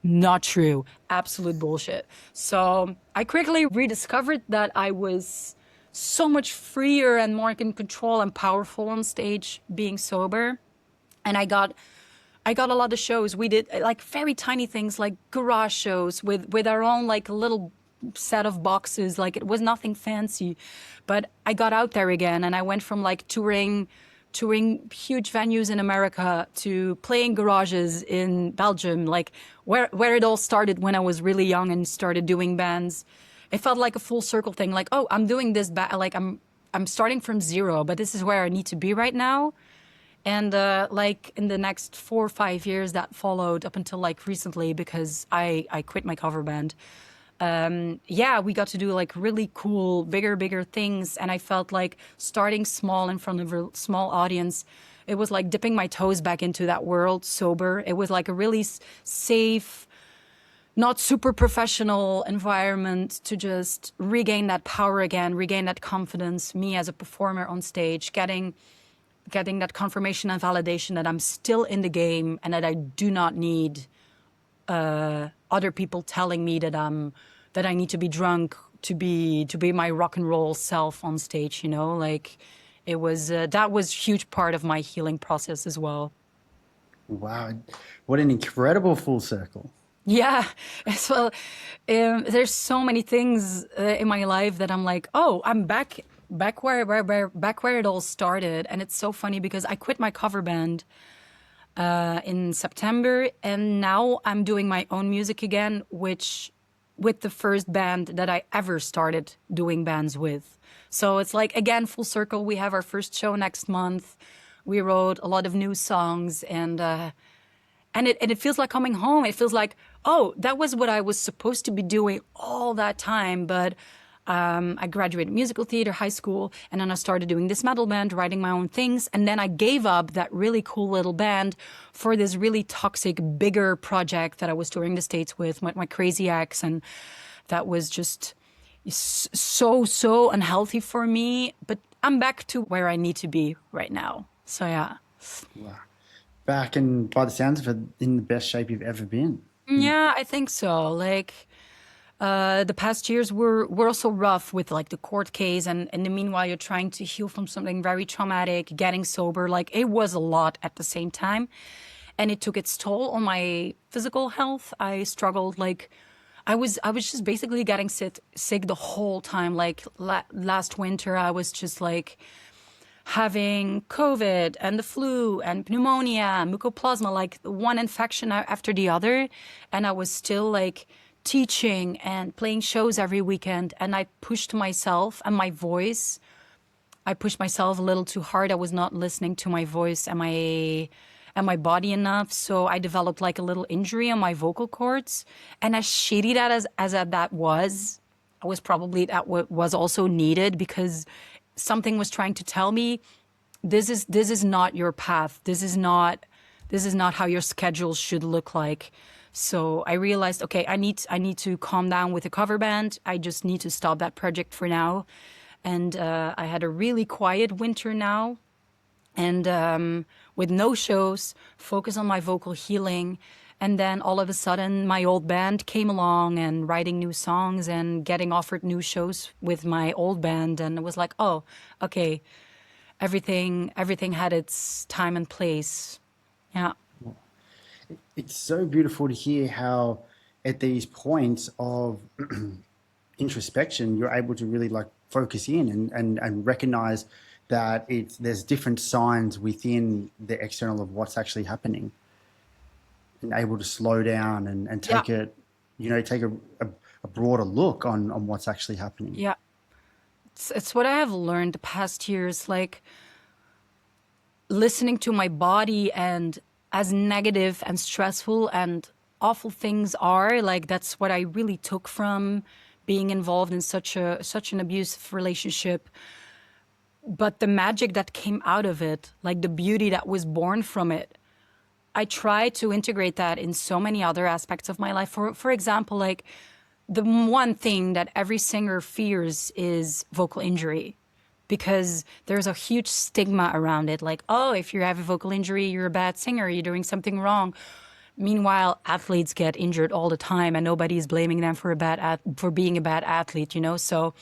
[SPEAKER 1] Not true. Absolute bullshit. So I quickly rediscovered that I was so much freer and more in control and powerful on stage being sober. And I got a lot of shows. We did like very tiny things, like garage shows with our own like little set of boxes. Like it was nothing fancy, but I got out there again, and I went from like touring huge venues in America to playing garages in Belgium, like where it all started when I was really young and started doing bands. It felt like a full circle thing. Like, oh, I'm doing this like I'm starting from zero, but this is where I need to be right now. And like in the next 4 or 5 years that followed up until like recently, because I quit my cover band. We got to do like really cool, bigger things. And I felt like starting small in front of a small audience, it was like dipping my toes back into that world sober. It was like a really safe, not super professional environment to just regain that power again, regain that confidence, me as a performer on stage, getting that confirmation and validation that I'm still in the game and that I do not need other people telling me that I need to be drunk to be my rock and roll self on stage, like it was that was a huge part of my healing process as well.
[SPEAKER 2] Wow, what an incredible full circle.
[SPEAKER 1] Yeah, as well. There's so many things in my life that I'm like, oh, I'm back where it all started. And it's so funny because I quit my cover band in September, and now I'm doing my own music again, with the first band that I ever started doing bands with. So it's like, again, full circle. We have our first show next month. We wrote a lot of new songs, and it feels like coming home. It feels like, oh, that was what I was supposed to be doing all that time. But I graduated musical theater, high school, and then I started doing this metal band, writing my own things. And then I gave up that really cool little band for this really toxic, bigger project that I was touring the States with my crazy ex. And that was just so unhealthy for me. But I'm back to where I need to be right now. So, yeah.
[SPEAKER 2] Wow. Back, and by the sounds of it, in the best shape you've ever been.
[SPEAKER 1] Yeah, I think so. Like, the past years were also rough with like the court case, and in the meanwhile you're trying to heal from something very traumatic, getting sober. Like it was a lot at the same time, and it took its toll on my physical health. I struggled. Like I was just basically getting sick the whole time. Like last winter I was just like having COVID and the flu and pneumonia, mycoplasma, like one infection after the other, and I was still like teaching and playing shows every weekend, and I pushed myself and my voice I pushed myself a little too hard. I was not listening to my voice and my body enough. So I developed like a little injury on my vocal cords. And as shitty that was, I was probably that was also needed because something was trying to tell me this is not your path. This is not how your schedule should look like. So I realized, okay, I need to calm down with a cover band. I just need to stop that project for now. And I had a really quiet winter now, and with no shows, focus on my vocal healing. And then all of a sudden, my old band came along and writing new songs and getting offered new shows with my old band. And it was like, oh, okay, everything had its time and place. Yeah.
[SPEAKER 2] It's so beautiful to hear how at these points of introspection, you're able to really like focus in and recognize that there's different signs within the external of what's actually happening, and able to slow down and take
[SPEAKER 1] Yeah.
[SPEAKER 2] it, take a broader look on what's actually happening.
[SPEAKER 1] Yeah. It's what I have learned the past years, like listening to my body, and as negative and stressful and awful things are, like that's what I really took from being involved in such an abusive relationship. But the magic that came out of it, like the beauty that was born from it, I try to integrate that in so many other aspects of my life. For example, like the one thing that every singer fears is vocal injury, because there's a huge stigma around it. Like, oh, if you have a vocal injury, you're a bad singer, you're doing something wrong. Meanwhile, athletes get injured all the time, and nobody's blaming them for being a bad athlete, you know? So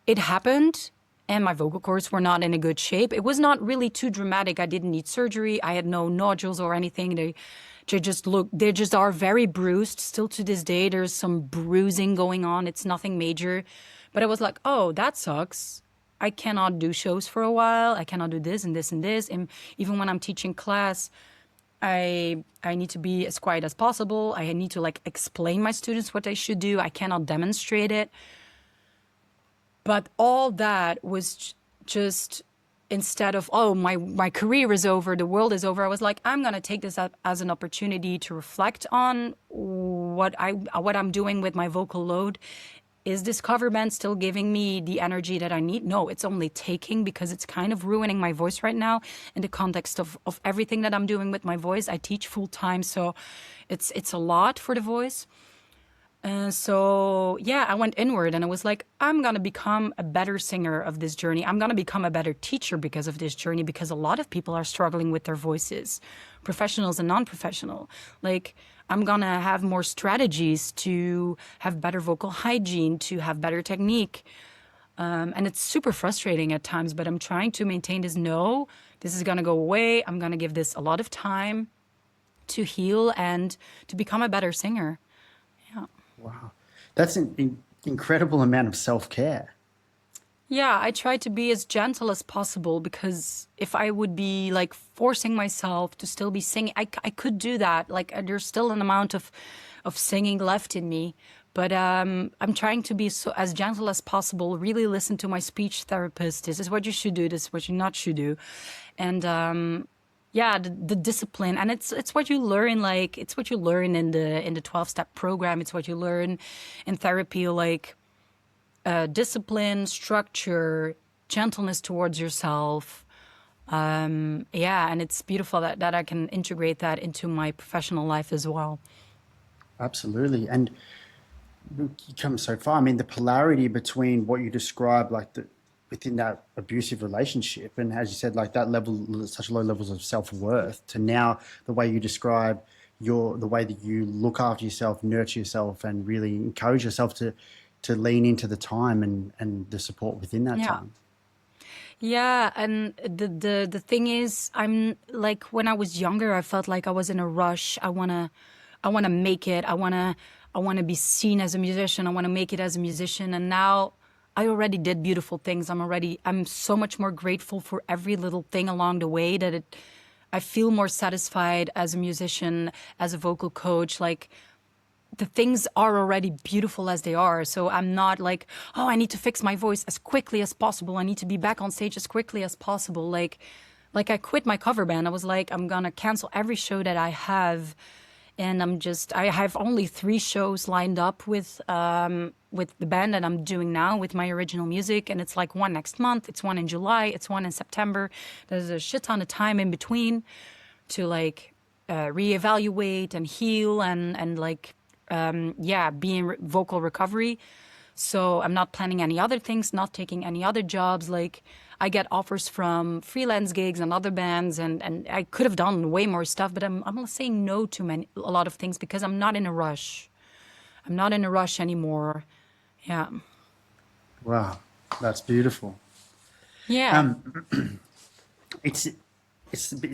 [SPEAKER 1] it happened, and my vocal cords were not in a good shape. It was not really too dramatic. I didn't need surgery. I had no nodules or anything. They just are very bruised. Still to this day, there's some bruising going on. It's nothing major. But I was like, oh, that sucks. I cannot do shows for a while. I cannot do this and this and this. And even when I'm teaching class, I need to be as quiet as possible. I need to like explain my students what they should do. I cannot demonstrate it. But all that was just, instead of, oh, my career is over, the world is over, I was like, I'm going to take this as an opportunity to reflect on what I'm doing with my vocal load. Is this cover band still giving me the energy that I need? No, it's only taking, because it's kind of ruining my voice right now in the context of everything that I'm doing with my voice. I teach full time, so it's a lot for the voice. So yeah, I went inward and I was like, I'm going to become a better singer of this journey. I'm going to become a better teacher because of this journey, because a lot of people are struggling with their voices, professionals and non-professional. Like, I'm going to have more strategies to have better vocal hygiene, to have better technique. And it's super frustrating at times, but I'm trying to maintain this. No, this is going to go away. I'm going to give this a lot of time to heal and to become a better singer. Yeah.
[SPEAKER 2] Wow. That's an incredible amount of self-care.
[SPEAKER 1] Yeah, I try to be as gentle as possible, because if I would be like forcing myself to still be singing, I could do that. Like there's still an amount of singing left in me, but I'm trying to be as gentle as possible. Really listen to my speech therapist. This is what you should do. This is what you not should do, and yeah, the discipline, and it's what you learn. Like it's what you learn in the 12-step program. It's what you learn in therapy. Like. Discipline, structure, gentleness towards yourself. Yeah, and it's beautiful that I can integrate that into my professional life as well.
[SPEAKER 2] Absolutely. And you come so far. I mean, the polarity between what you describe, like within that abusive relationship, and as you said, like that level, such low levels of self-worth, to now the way you describe the way that you look after yourself, nurture yourself, and really encourage yourself to lean into the time and the support within that
[SPEAKER 1] Yeah.
[SPEAKER 2] time.
[SPEAKER 1] Yeah, and the thing is, I'm like, when I was younger, I felt like I was in a rush. I wanna make it. I wanna be seen as a musician. I wanna make it as a musician. And now I already did beautiful things. I'm so much more grateful for every little thing along the way, that I feel more satisfied as a musician, as a vocal coach. Like, the things are already beautiful as they are. So I'm not like, oh, I need to fix my voice as quickly as possible. I need to be back on stage as quickly as possible. Like I quit my cover band. I was like, I'm gonna cancel every show that I have, and I have only 3 shows lined up with the band that I'm doing now with my original music, and it's like one next month, it's one in July, it's one in September. There's a shit ton of time in between to like reevaluate and heal and like be in vocal recovery. So I'm not planning any other things, not taking any other jobs. Like I get offers from freelance gigs and other bands, and I could have done way more stuff, but I'm saying no to a lot of things because I'm not in a rush. I'm not in a rush anymore. Yeah.
[SPEAKER 2] Wow, that's beautiful.
[SPEAKER 1] Yeah.
[SPEAKER 2] It's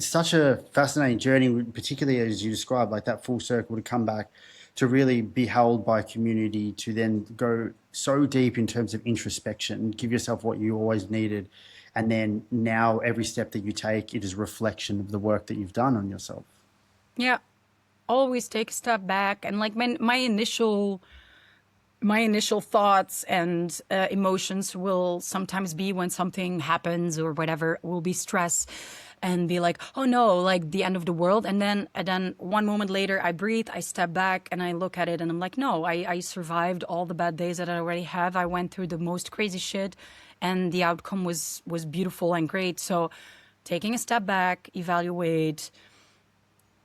[SPEAKER 2] such a fascinating journey, particularly as you described, like that full circle to come back, to really be held by a community, to then go so deep in terms of introspection, give yourself what you always needed. And then now every step that you take, it is a reflection of the work that you've done on yourself.
[SPEAKER 1] Yeah. Always take a step back. And like my initial thoughts and emotions will sometimes be when something happens or whatever, will be stress and be like, oh no, like the end of the world. And then one moment later I breathe, I step back and I look at it and I'm like, no, I survived all the bad days that I already have. I went through the most crazy shit and the outcome was beautiful and great. So taking a step back, evaluate,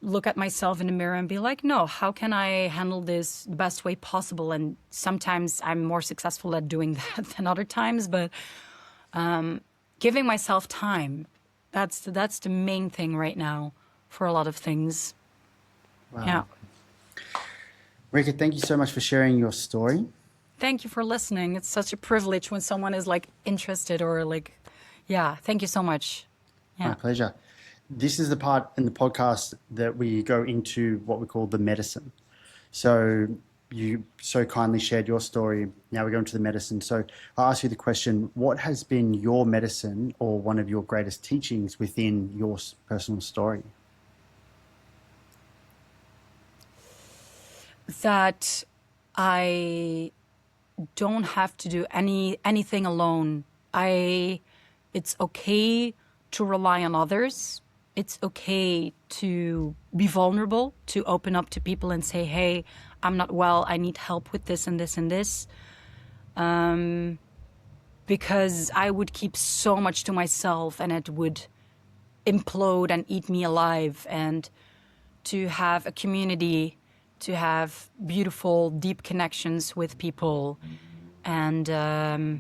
[SPEAKER 1] look at myself in the mirror and be like, no, how can I handle this the best way possible? And sometimes I'm more successful at doing that than other times, but giving myself time, that's the main thing right now for a lot of things.
[SPEAKER 2] Wow.
[SPEAKER 1] Yeah.
[SPEAKER 2] Marieke, thank you so much for sharing your story.
[SPEAKER 1] Thank you for listening. It's such a privilege when someone is like interested or like, yeah, thank you so much. Yeah.
[SPEAKER 2] My pleasure. This is the part in the podcast that we go into what we call the medicine. So you so kindly shared your story. Now we go into the medicine. So I'll ask you the question, what has been your medicine or one of your greatest teachings within your personal story?
[SPEAKER 1] That I don't have to do anything alone. It's okay to rely on others. It's okay to be vulnerable, to open up to people and say, hey, I'm not well, I need help with this and this and this. Because I would keep so much to myself and it would implode and eat me alive. And to have a community, to have beautiful, deep connections with people. And the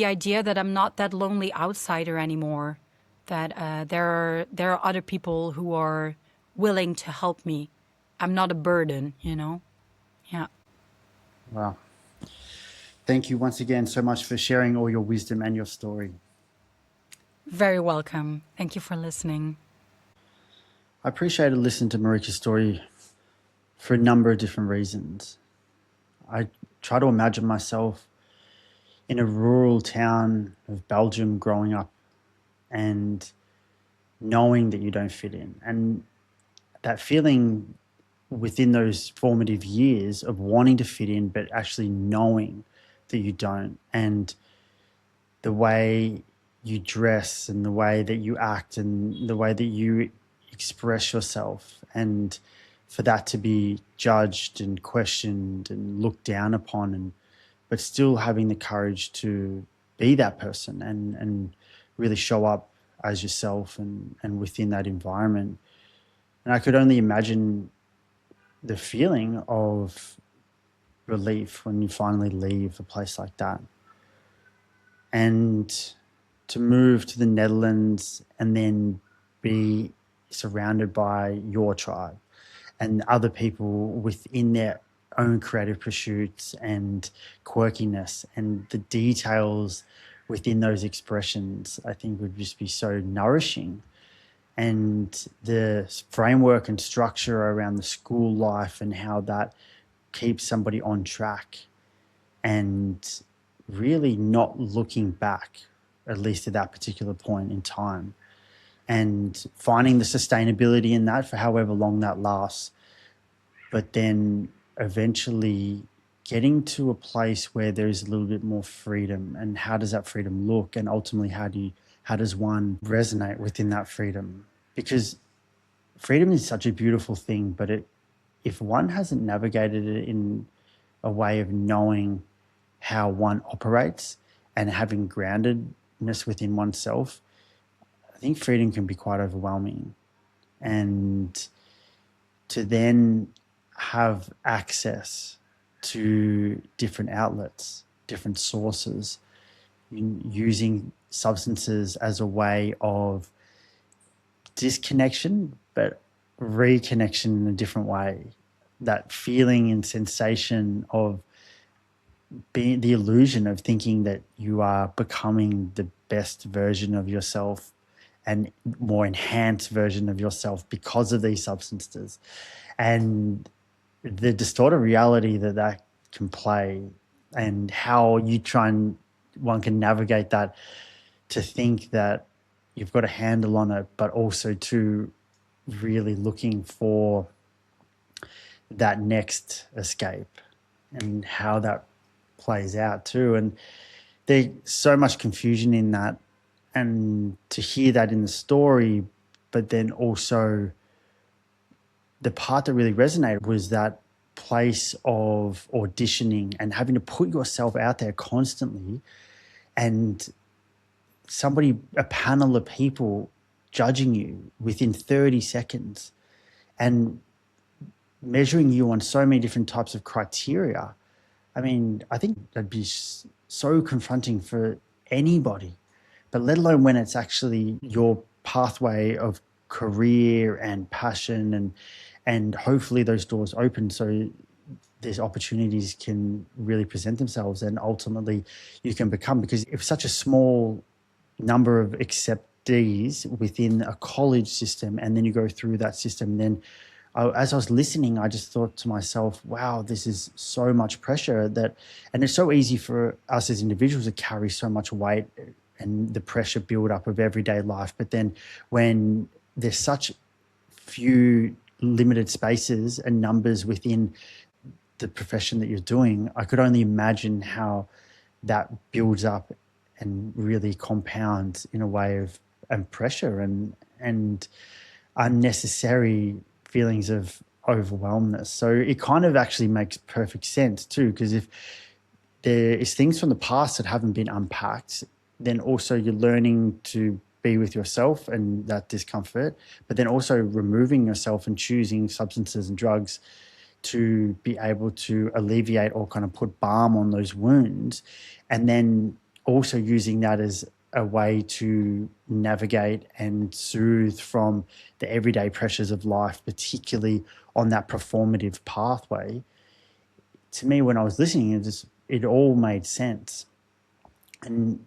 [SPEAKER 1] idea that I'm not that lonely outsider anymore. That there are other people who are willing to help me. I'm not a burden, you know? Yeah.
[SPEAKER 2] Wow. Thank you once again so much for sharing all your wisdom and your story.
[SPEAKER 1] Very welcome. Thank you for listening.
[SPEAKER 2] I appreciated listening to Marieke's story for a number of different reasons. I try to imagine myself in a rural town of Belgium growing up and knowing that you don't fit in. And that feeling within those formative years of wanting to fit in, but actually knowing that you don't. And the way you dress and the way that you act and the way that you express yourself, and for that to be judged and questioned and looked down upon, but still having the courage to be that person and really show up as yourself and within that environment. And I could only imagine the feeling of relief when you finally leave a place like that. And to move to the Netherlands and then be surrounded by your tribe and other people within their own creative pursuits and quirkiness and the details within those expressions, I think would just be so nourishing. And the framework and structure around the school life and how that keeps somebody on track and really not looking back, at least at that particular point in time, and finding the sustainability in that for however long that lasts, but then eventually getting to a place where there's a little bit more freedom, and how does that freedom look, and ultimately how does one resonate within that freedom? Because freedom is such a beautiful thing, but if one hasn't navigated it in a way of knowing how one operates and having groundedness within oneself, I think freedom can be quite overwhelming. And to then have access to different outlets, different sources, using substances as a way of disconnection, but reconnection in a different way. That feeling and sensation of being the illusion of thinking that you are becoming the best version of yourself and more enhanced version of yourself because of these substances, and the distorted reality that can play, and how one can navigate that, to think that you've got a handle on it, but also to really looking for that next escape and how that plays out too. And there's so much confusion in that, and to hear that in the story, but then also the part that really resonated was that place of auditioning and having to put yourself out there constantly, and a panel of people judging you within 30 seconds and measuring you on so many different types of criteria. I mean, I think that'd be so confronting for anybody, but let alone when it's actually your pathway of career and passion, and hopefully those doors open so these opportunities can really present themselves, and ultimately you can become, because if such a small number of acceptees within a college system, and then you go through that system, then as I was listening, I just thought to myself, wow, this is so much pressure and it's so easy for us as individuals to carry so much weight and the pressure build up of everyday life. But then when there's such few limited spaces and numbers within the profession that you're doing, I could only imagine how that builds up and really compounds in a way of pressure and unnecessary feelings of overwhelmness. So it kind of actually makes perfect sense too, because if there is things from the past that haven't been unpacked, then also you're learning to be with yourself and that discomfort, but then also removing yourself and choosing substances and drugs to be able to alleviate or kind of put balm on those wounds, and then also using that as a way to navigate and soothe from the everyday pressures of life, particularly on that performative pathway. To me, when I was listening, it all made sense. And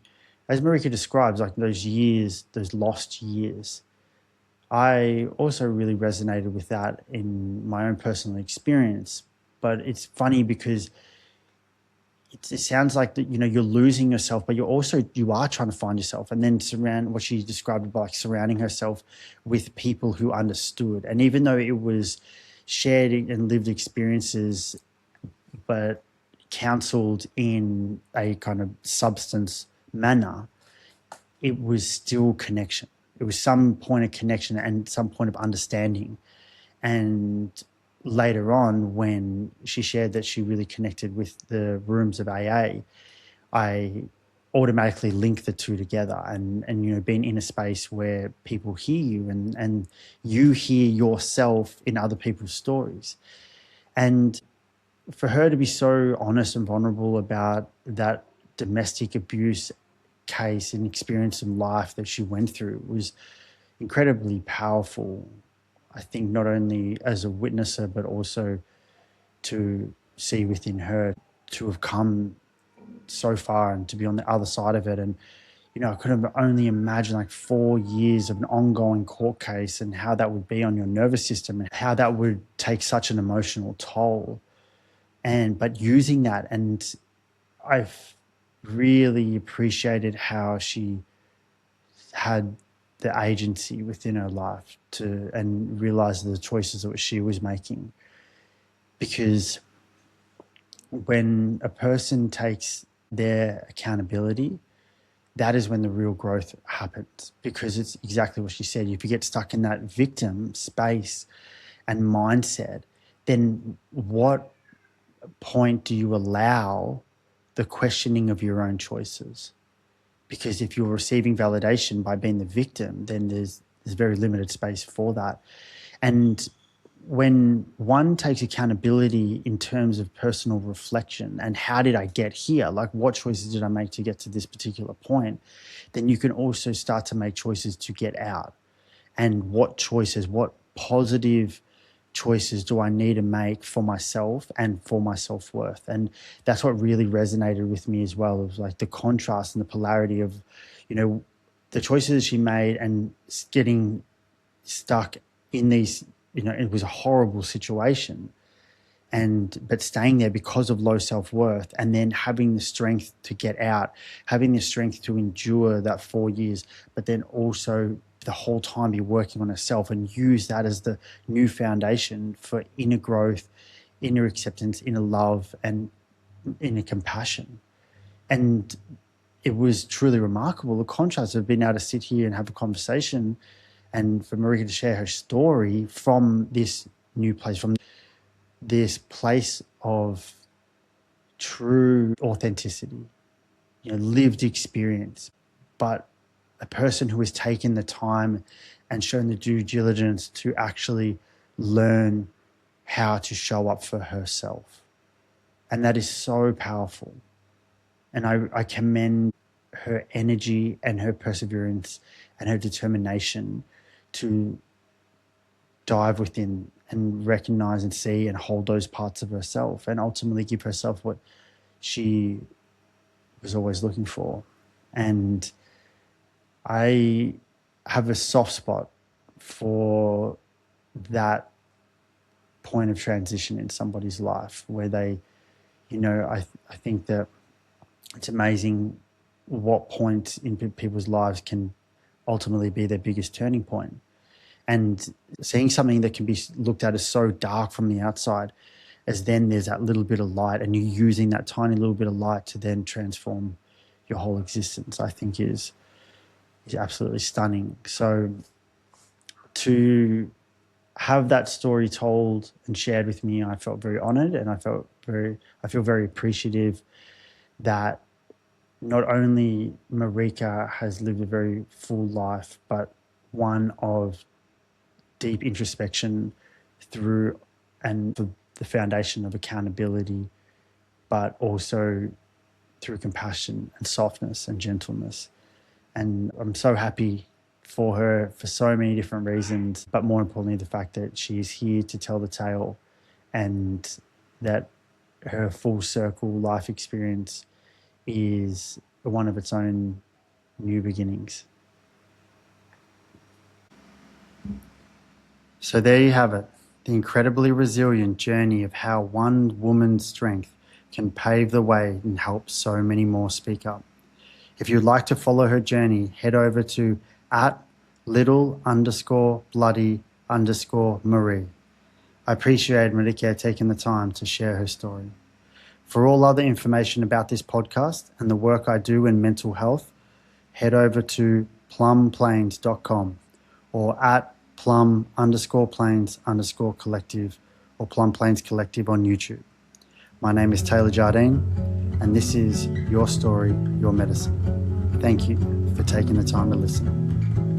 [SPEAKER 2] as Marieke describes, like those years, those lost years, I also really resonated with that in my own personal experience. But it's funny because it sounds like that, you're losing yourself, but you are trying to find yourself, and then what she described about like surrounding herself with people who understood. And even though it was shared and lived experiences, but counseled in a kind of substance manner, it was still connection. It was some point of connection and some point of understanding. And later on, when she shared that she really connected with the rooms of AA, I automatically linked the two together, and being in a space where people hear you and you hear yourself in other people's stories. And for her to be so honest and vulnerable about that domestic abuse case and experience in life that she went through was incredibly powerful. I think not only as a witnesser, but also to see within her to have come so far and to be on the other side of it. And, I could have only imagined like 4 years of an ongoing court case and how that would be on your nervous system and how that would take such an emotional toll. But using that, and I've really appreciated how she had the agency within her life and realize the choices that she was making. Because when a person takes their accountability, that is when the real growth happens, because it's exactly what she said. If you get stuck in that victim space and mindset, then what point do you allow the questioning of your own choices? Because if you're receiving validation by being the victim, then there's very limited space for that. And when one takes accountability in terms of personal reflection and how did I get here, like what choices did I make to get to this particular point, then you can also start to make choices to get out. And what choices, what positive choices do I need to make for myself and for my self-worth? And that's what really resonated with me as well. It was like the contrast and the polarity of, you know, the choices she made and getting stuck in these, you know, it was a horrible situation, but staying there because of low self-worth, and then having the strength to get out, having the strength to endure that 4 years, but then also the whole time be working on herself and use that as the new foundation for inner growth, inner acceptance, inner love, and inner compassion. And it was truly remarkable, the contrast of being able to sit here and have a conversation and for Marieke to share her story from this new place, from this place of true authenticity, you know, lived experience, but a person who has taken the time and shown the due diligence to actually learn how to show up for herself. And that is so powerful. And I commend her energy and her perseverance and her determination to dive within and recognize and see and hold those parts of herself and ultimately give herself what she was always looking for. And I have a soft spot for that point of transition in somebody's life where they, you know, I think that it's amazing what point in people's lives can ultimately be their biggest turning point. And seeing something that can be looked at as so dark from the outside, as then there's that little bit of light, and you're using that tiny little bit of light to then transform your whole existence, I think is absolutely stunning. So to have that story told and shared with me, I felt very honored, and I feel very appreciative that not only Marieke has lived a very full life, but one of deep introspection through and the foundation of accountability, but also through compassion and softness and gentleness. And I'm so happy for her for so many different reasons, but more importantly, the fact that she is here to tell the tale and that her full circle life experience is one of its own new beginnings. So there you have it, the incredibly resilient journey of how one woman's strength can pave the way and help so many more speak up. If you'd like to follow her journey, head over to @little_bloody_Marie. I appreciate Marieke taking the time to share her story. For all other information about this podcast and the work I do in mental health, head over to plumplanes.com or @plum_planes_collective or Plum Planes Collective on YouTube. My name is Taylor Jardine, and this is Your Story, Your Medicine. Thank you for taking the time to listen.